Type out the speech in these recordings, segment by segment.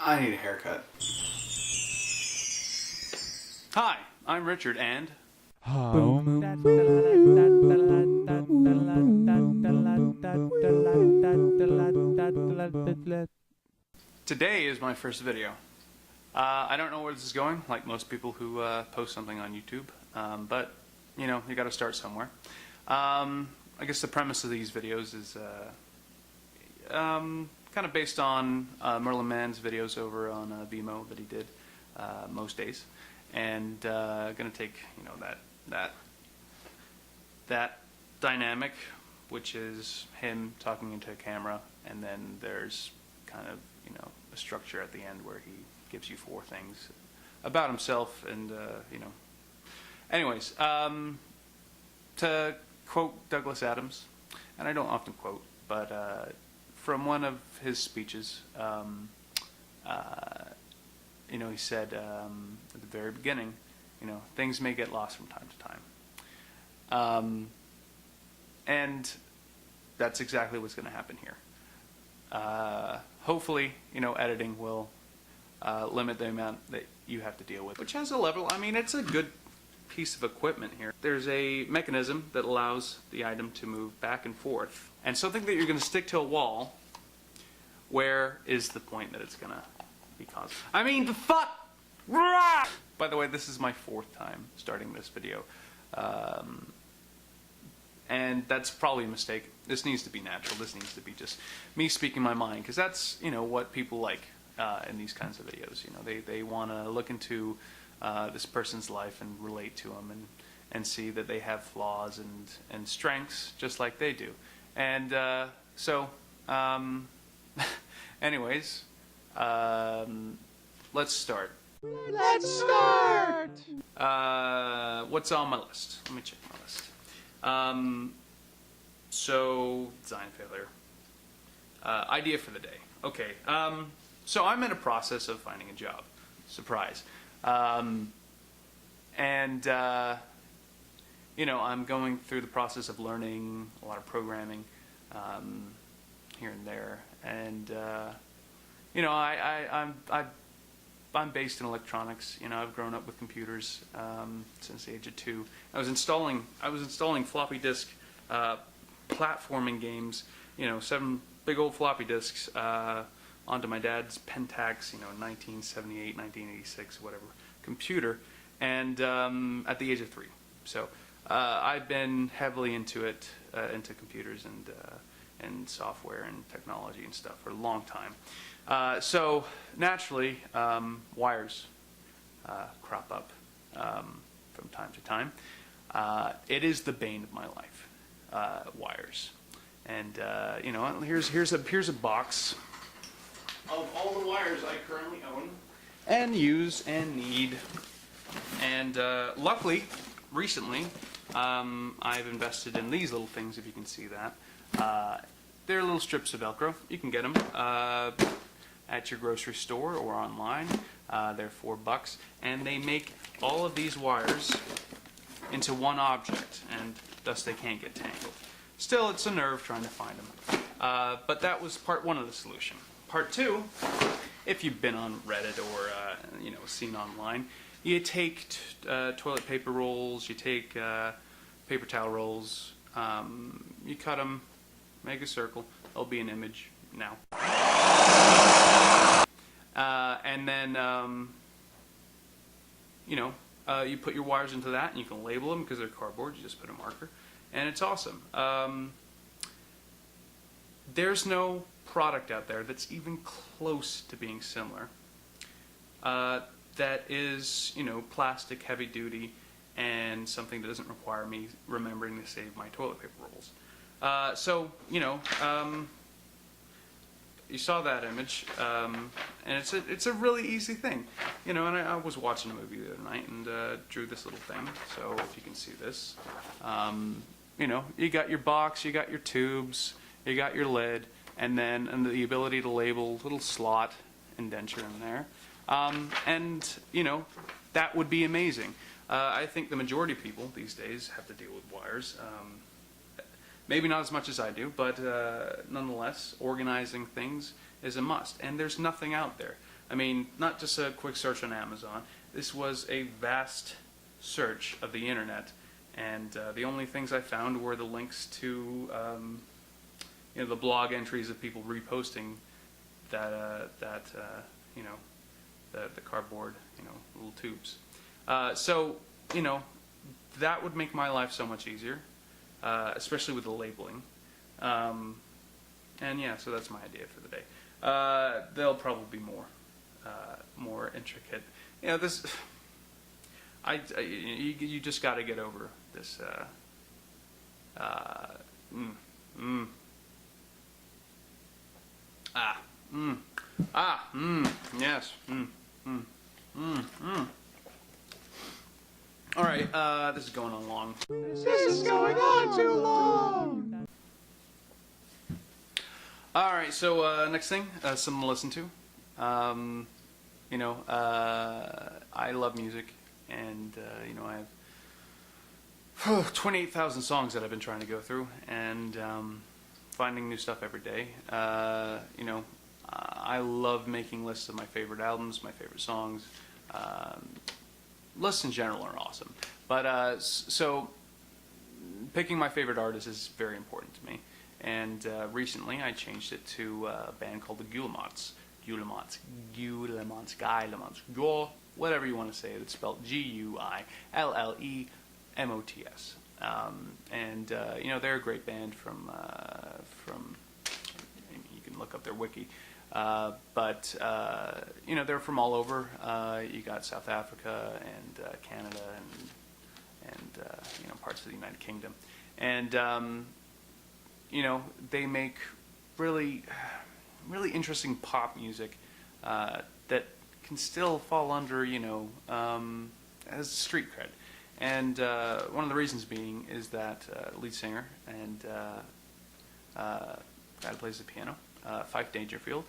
I need a haircut. Hi, I'm Richard and... Today is my first video. I don't know where this is going, like most people who post something on YouTube, but, you know, you gotta start somewhere. I guess the premise of these videos is kind of based on Merlin Mann's videos over on Vimeo that he did most days, and gonna take, you know, that dynamic, which is him talking into a camera, and then there's kind of, you know, a structure at the end where he gives you 4 things about himself, and you know. Anyways, to quote Douglas Adams, and I don't often quote, but from one of his speeches, you know, he said at the very beginning, you know, things may get lost from time to time. And that's exactly what's going to happen here. Hopefully, you know, editing will limit the amount that you have to deal with, which has a level. I mean, it's a good piece of equipment here. There's a mechanism that allows the item to move back and forth, and something that you're going to stick to a wall. Where is the point that it's going to be caused? I mean, the fuck! By the way, this is my 4th time starting this video. And that's probably a mistake. This needs to be natural. This needs to be just me speaking my mind, because that's, you know, what people like in these kinds of videos. You know, they want to look into this person's life and relate to them, and see that they have flaws and strengths just like they do. And anyways, let's start. Let's start! What's on my list? Let me check my list. So, design failure. Idea for the day. Okay, so I'm in a process of finding a job. Surprise. You know, I'm going through the process of learning a lot of programming here and there. And, you know, I'm based in electronics. You know, I've grown up with computers since the age of 2. I was installing floppy disk platforming games. You know, 7 big old floppy disks onto my dad's Pentax, you know, 1978, 1986, whatever, computer, and at the age of 3. So I've been heavily into it, into computers and software and technology and stuff for a long time. So naturally, wires crop up from time to time. It is the bane of my life, wires. And you know, here's a box of all the wires I currently own and use and need. And luckily, recently, I've invested in these little things, if you can see that. They're little strips of Velcro. You can get them at your grocery store or online. They're $4, and they make all of these wires into one object, and thus they can't get tangled. Still, it's a nerve trying to find them. But that was part 1 of the solution. Part 2, if you've been on Reddit or you know, seen online, you take toilet paper rolls, you take paper towel rolls, you cut them, make a circle. There'll be an image now. And then, you know, you put your wires into that, and you can label them because they're cardboard. You just put a marker, and it's awesome. There's no product out there that's even close to being similar. That is, you know, plastic, heavy duty, and something that doesn't require me remembering to save my toilet paper rolls. So, you know, you saw that image, and it's a really easy thing, you know. And I was watching a movie the other night and drew this little thing. So if you can see this, you know, you got your box, you got your tubes, you got your lid, and then the ability to label little slot indenture in there, and you know, that would be amazing. I think the majority of people these days have to deal with wires. Maybe not as much as I do, but nonetheless, organizing things is a must. And there's nothing out there. I mean, not just a quick search on Amazon. This was a vast search of the internet, and the only things I found were the links to the blog entries of people reposting that the cardboard little tubes. So that would make my life so much easier, especially with the labeling. And yeah, so that's my idea for the day. There'll probably be more intricate. This. You just got to get over this. Yes. All right. This is going on long. This is going on too long. All right. So next thing, something to listen to. I love music, and I have 28,000 songs that I've been trying to go through, and finding new stuff every day. I love making lists of my favorite albums, my favorite songs. Lists in general are awesome, but so picking my favorite artist is very important to me. And recently, I changed it to a band called the Guillemots. Guillemots, whatever you want to say it. It's spelled Guillemots. They're a great band from you can look up their wiki. But they're from all over. You got South Africa and Canada and parts of the United Kingdom. And they make really interesting pop music that can still fall under as street cred. And one of the reasons being is that lead singer and guy who plays the piano, Fife Dangerfield,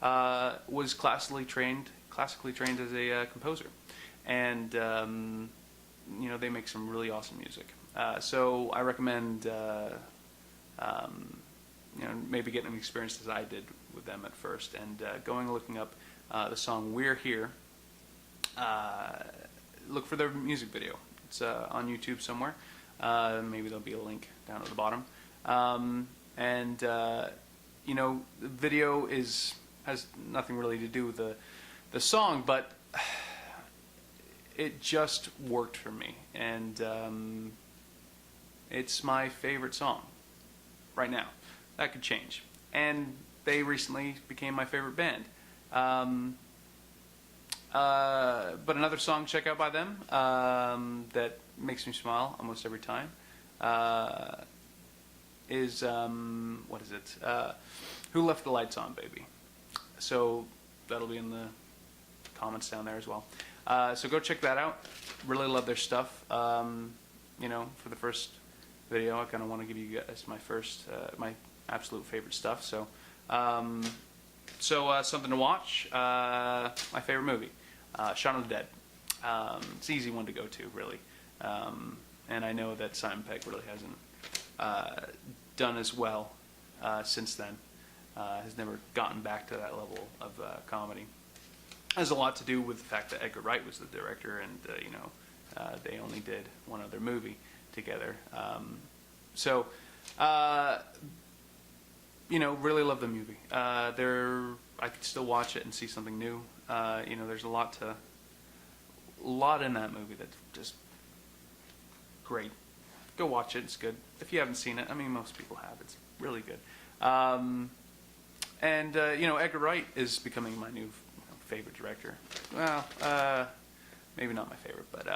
was classically trained as a composer, and they make some really awesome music. So I recommend maybe getting an experience as I did with them at first, and looking up the song "We're Here." Look for their music video. It's on YouTube somewhere. Maybe there'll be a link down at the bottom. The video has nothing really to do with the song, but it just worked for me, and it's my favorite song right now. That could change. And they recently became my favorite band. But another song to check out by them that makes me smile almost every time is what is it? Who Left the Lights On, Baby? So that'll be in the comments down there as well. So go check that out. Really love their stuff. For the first video, I kind of want to give you guys my absolute favorite stuff. So something to watch. My favorite movie, Shaun of the Dead. It's an easy one to go to, really. And I know that Simon Pegg really hasn't done as well since then. Has never gotten back to that level of comedy. Has a lot to do with the fact that Edgar Wright was the director, and they only did one other movie together. Really love the movie. I could still watch it and see something new. There's a lot in that movie that's just great. Go watch it. It's good. If you haven't seen it, I mean, most people have. It's really good. Edgar Wright is becoming my new favorite director. Well, maybe not my favorite, but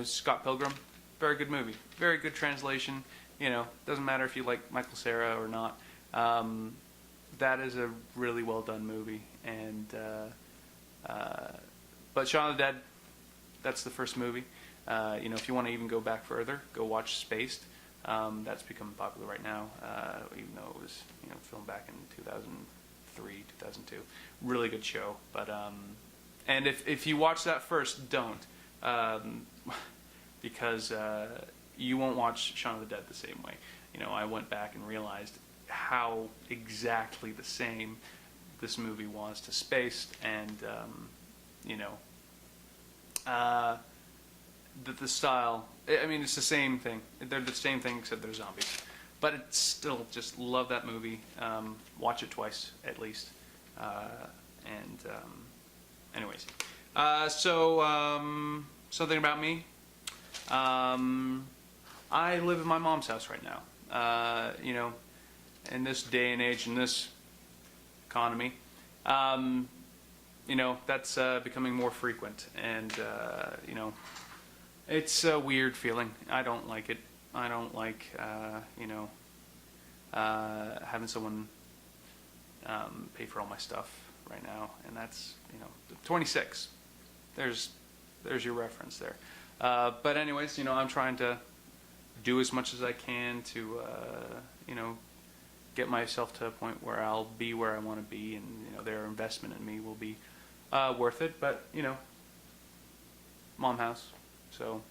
Scott Pilgrim, very good movie, very good translation. Doesn't matter if you like Michael Cera or not. That is a really well done movie, but Shaun of the Dead, that's the first movie. If you want to even go back further, go watch Spaced. That's become popular right now, even though it was filmed back in 2003, 2002. Really good show, but and if you watch that first, don't, because you won't watch Shaun of the Dead the same way. I went back and realized how exactly the same this movie was to space, and you know, the style. I mean, it's the same thing. They're the same thing except they're zombies. But it's still just love that movie. Watch it twice at least. Anyways, something about me. I live in my mom's house right now. You know, in this day and age, in this economy, you know, that's becoming more frequent, and you know, it's a weird feeling. I don't like it. I don't like, you know, having someone pay for all my stuff right now, and that's, you know, 26. There's your reference there. But anyways, you know, I'm trying to do as much as I can to, you know, get myself to a point where I'll be where I want to be, and you know, their investment in me will be worth it. But you know, mom house, so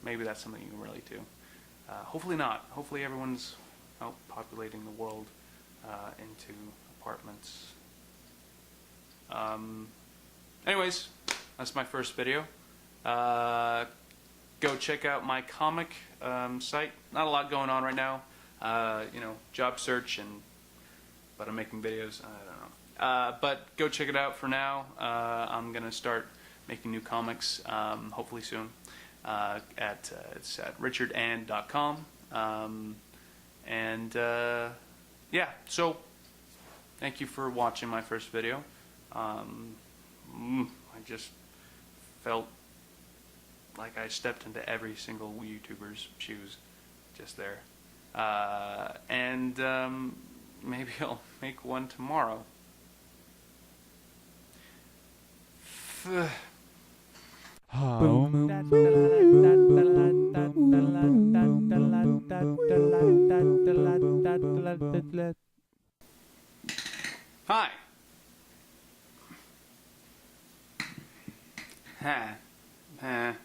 maybe that's something you can relate to. Hopefully not. Hopefully everyone's out populating the world into apartments. Anyways, that's my first video. Go check out my comic site. Not a lot going on right now. You know, job search, but I'm making videos. I don't know. But go check it out for now. I'm gonna start making new comics hopefully soon. It's at richardand.com. Yeah, so thank you for watching my first video. I just felt like I stepped into every single YouTuber's shoes just there. Maybe I'll make one tomorrow. Hi. Ha. Ha.